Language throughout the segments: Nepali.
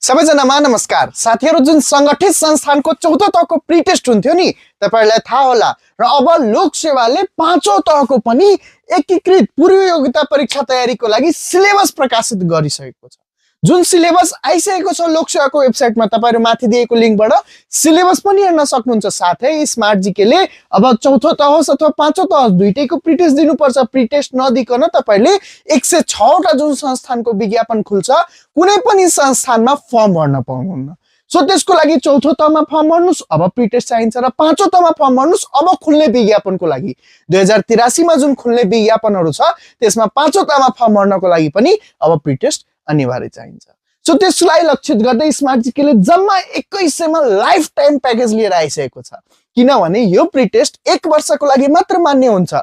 सबैजनामा नमस्कार साथीहरु। जुन संगठित संस्थानको चौथो तहको प्रिटेस्ट हुन्थ्यो नि तपाईहरुलाई थाहा होला र अब लोक सेवाले पाँचौं तहको पनि एकीकृत पूर्व योग्यता परीक्षा तयारीको लागि सिलेबस प्रकाशित गरिसकेको छ। जुन सिलेबस आइसकेको छ लोक सेवाको वेबसाइटमा तपाईहरु माथि दिएको लिंकबाट सिलेबस पनि हेर्न सक्नुहुन्छ। साथै स्मार्ट जीकेले अब चौथो तह होस् अथवा पाँचौं तह दुईटैको प्रिटेस्ट दिनुपर्छ। प्रिटेस्ट नदिकन तपाईले 106 वटा जुन संस्थानको विज्ञापन खुल्छ कुनै पनि संस्थानमा फर्म भर्न पाउनुहुन्न। सो त्यसको लागि चौथो तहमा फर्म भर्नुस्, अब प्रिटेस्ट चाहिन्छ, र पाँचौं तहमा फर्म भर्नुस् अब खुल्ने विज्ञापनको लागि। 2083 मा जुन खुल्ने विज्ञापनहरु छ त्यसमा पाँचौं तहमा फर्म भर्नको लागि पनि अब प्रिटेस्ट अनिवार्य चाहिन्छ। सो त्यसलाई लक्षित गर्दै स्मार्ट जीकेले जम्मा 2100 मा लाइफ टाइम प्याकेज लिएर आइसकेको छ। किनभने यो प्रिटेस्ट 1 वर्षको लागि मात्र मान्य हुन्छ।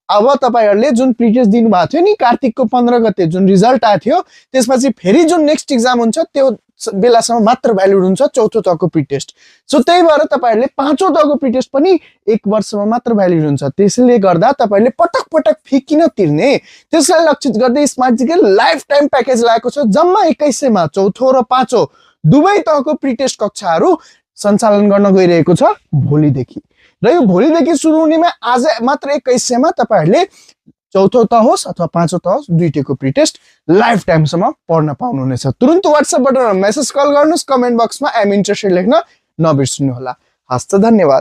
अब तपाईहरुले जुन प्रिटेस्ट दिनु भएको थियो नि कार्तिकको 15 गते जुन रिजल्ट आएको थियो त्यसपछि फेरि जुन नेक्स्ट एक्जाम हुन्छ त्यो बेलासम्म मात्र भ्यालिड हुन्छ चौथो तहको प्रिटेस्ट। सो त्यही भएर तपाईहरुले पाँचौं तहको प्रिटेस्ट पनि 1 वर्षमा मात्र भ्यालिड हुन्छ। त्यसैले गर्दा तपाईहरुले पटक पटक फी किन तिर्ने, त्यसलाई लक्षित गर्दै स्मार्ट जीकेले लाइफ टाइम प्याकेज ल्याएको छ। जम्मा 2100 मा चौथो र पाँचौं दुवै तहको प्रिटेस्ट कक्षाहरु सञ्चालन गर्न गइरहेको छ भोलिदेखि। र यो भोलिदेखि सुरु हुनेमा आज मात्र 2100 मा तपाईहरुले चौथो तह होस् अथवा पाँचौं तह होस् दुईटैको प्रिटेस्ट लाइफ टाइमसम्म पढ्न पाउनुहुनेछ। तुरुन्त व्हाट्सएपबाट मेसेज कल गर्नुस्, कमेन्ट बक्समा आइ एम इन्ट्रेस्टेड लेख्न नबिर्सनु होला। हस्त धन्यवाद।